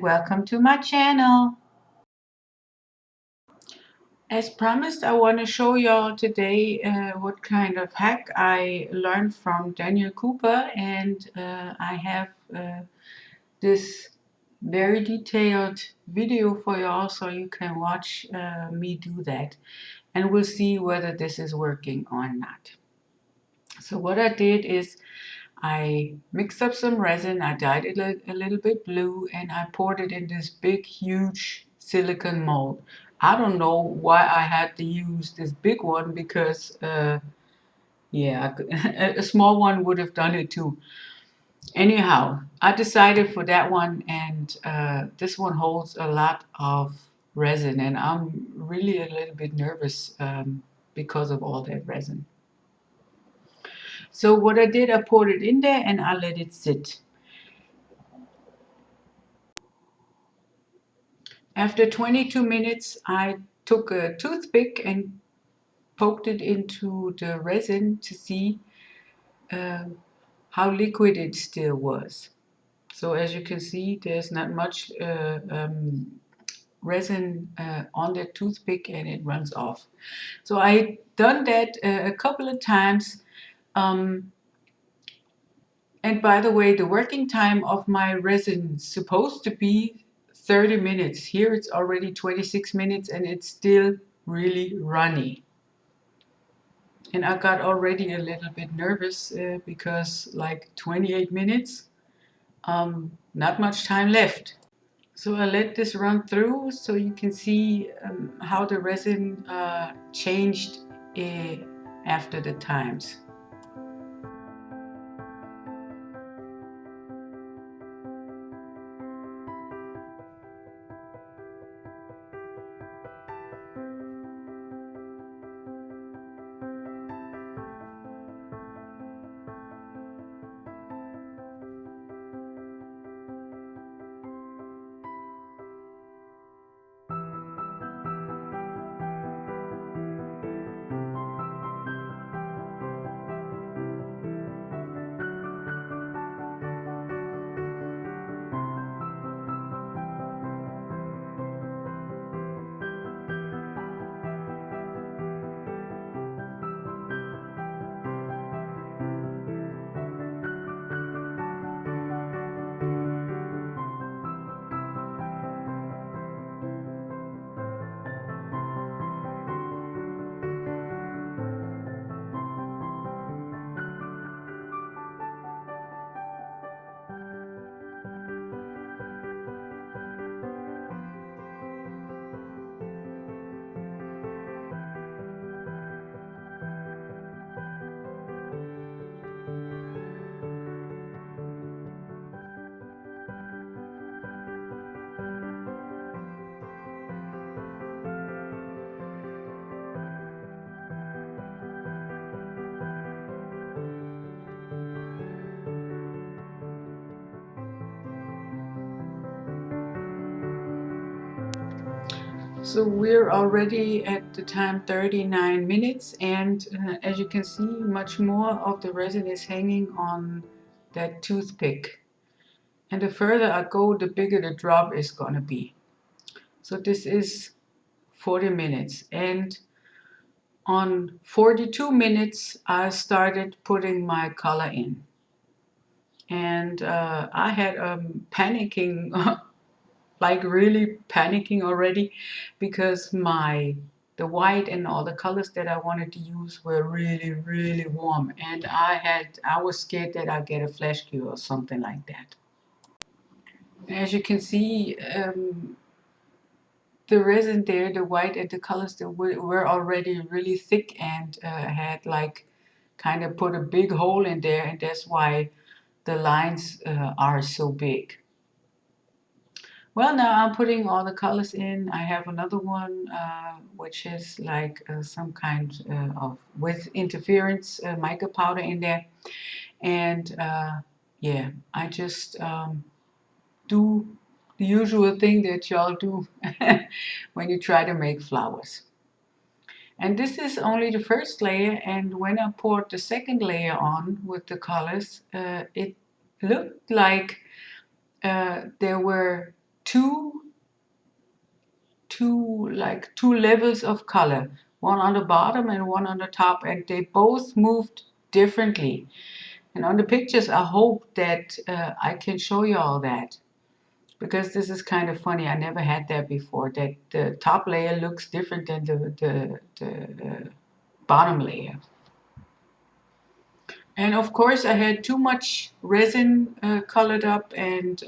welcome to my channel. As promised, I want to show y'all today what kind of hack I learned from Daniel Cooper, and I have this very detailed video for y'all so you can watch me do that, and we'll see whether this is working or not. So what I did is I mixed up some resin, I dyed it a little bit blue, and I poured it in this big, huge silicone mold. I don't know why I had to use this big one because, yeah, a small one would have done it too. Anyhow, I decided for that one, and this one holds a lot of resin, and I'm really a little bit nervous because of all that resin. So what I did, I poured it in there and I let it sit. After 22 minutes, I took a toothpick and poked it into the resin to see how liquid it still was. So as you can see, there's not much resin on the toothpick and it runs off. So I done that a couple of times. And by the way, the working time of my resin is supposed to be 30 minutes. Here it's already 26 minutes and it's still really runny. And I got already a little bit nervous because like 28 minutes, not much time left. So I let this run through so you can see how the resin changed after the times. So we're already at the time 39 minutes, and as you can see, much more of the resin is hanging on that toothpick. And the further I go, the bigger the drop is gonna be. So this is 40 minutes, and on 42 minutes I started putting my color in. And I had panicking like really panicking already because the white and all the colors that I wanted to use were really warm, and I was scared that I'd get a flash cure or something like that. As you can see, the resin there, the white and the colors that were already really thick and had like kind of put a big hole in there, and that's why the lines are so big. Well, now I'm putting all the colors in. I have another one which is like some kind of with interference mica powder in there, and yeah, I just do the usual thing that y'all do when you try to make flowers. And this is only the first layer, and when I poured the second layer on with the colors, it looked like there were two two levels of color, one on the bottom and one on the top, and they both moved differently. And on the pictures, I hope that I can show you all that, because this is kind of funny. I never had that before, that the top layer looks different than the bottom layer. And of course, I had too much resin colored up, and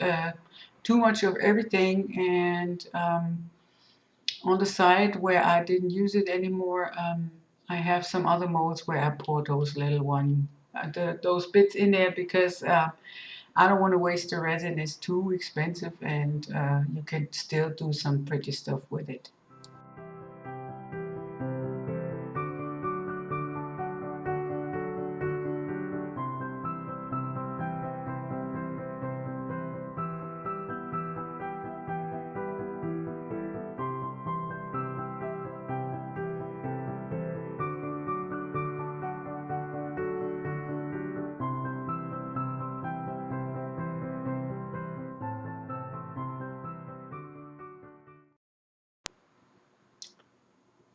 too much of everything. And on the side where I didn't use it anymore, I have some other molds where I pour those little those bits in there, because I don't want to waste the resin. It's too expensive, and you can still do some pretty stuff with it.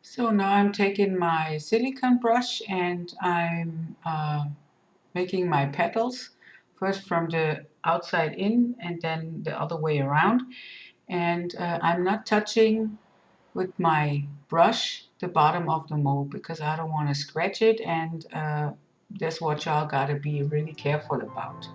So now I'm taking my silicone brush, and I'm making my petals, first from the outside in and then the other way around. And I'm not touching with my brush the bottom of the mold, because I don't want to scratch it, and that's what y'all gotta be really careful about.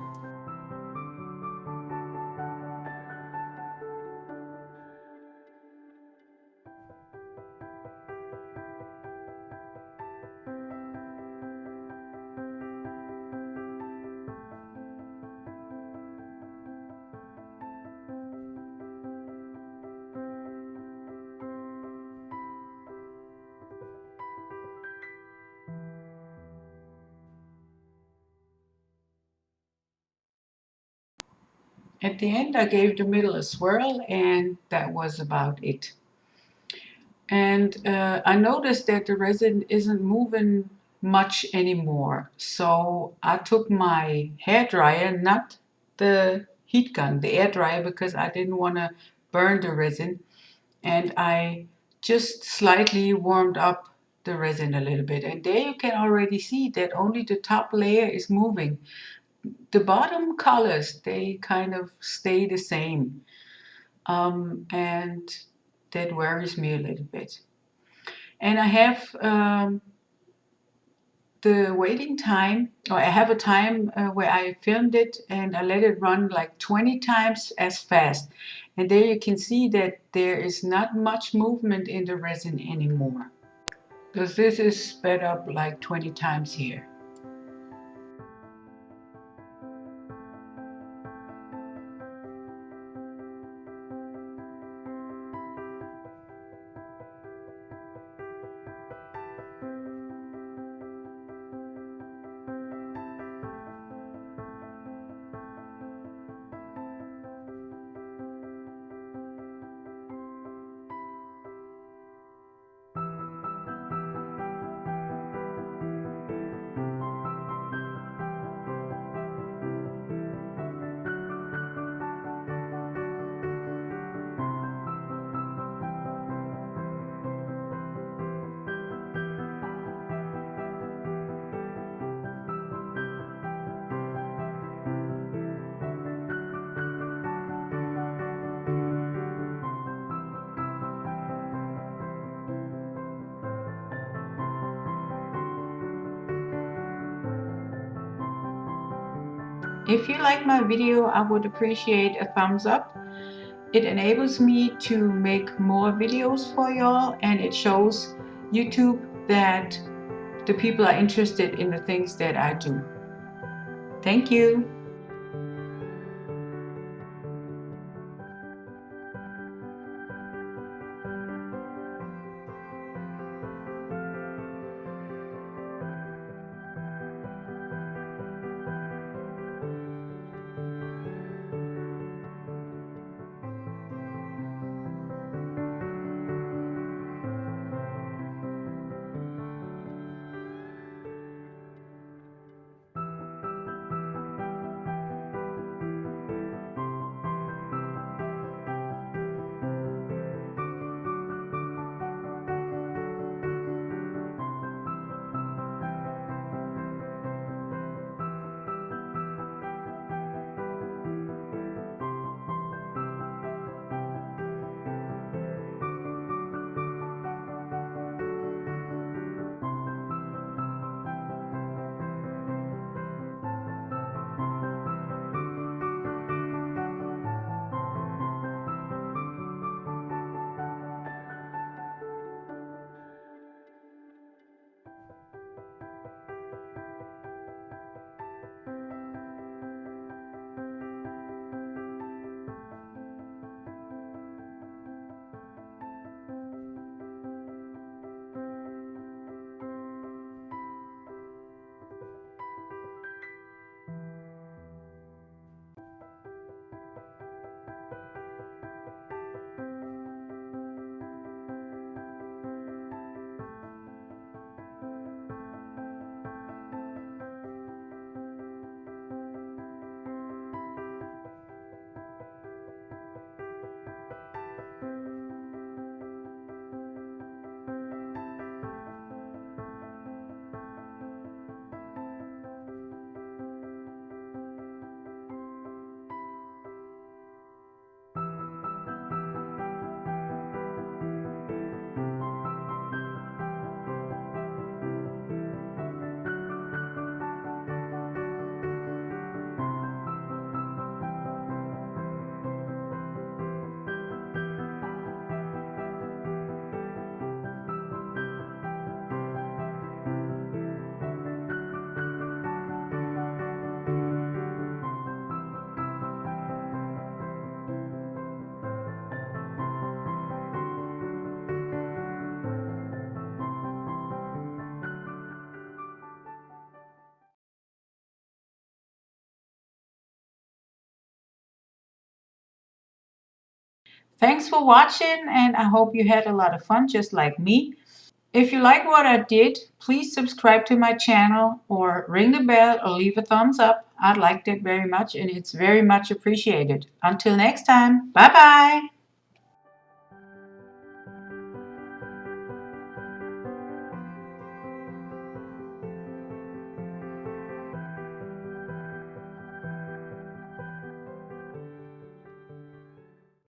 At the end, I gave the middle a swirl, and that was about it. And I noticed that the resin isn't moving much anymore. So I took my hair dryer, not the heat gun, the air dryer, because I didn't want to burn the resin. And I just slightly warmed up the resin a little bit. And there you can already see that only the top layer is moving. The bottom colors, they kind of stay the same. And that worries me a little bit. And I have the waiting time, or I have a time where I filmed it, and I let it run like 20 times as fast. And there you can see that there is not much movement in the resin anymore, because this is sped up like 20 times here. If you like my video, I would appreciate a thumbs up. It enables me to make more videos for y'all, and it shows YouTube that the people are interested in the things that I do. Thank you. Thanks for watching, and I hope you had a lot of fun just like me. If you like what I did, please subscribe to my channel or ring the bell or leave a thumbs up. I'd like that very much, and it's very much appreciated. Until next time, bye bye.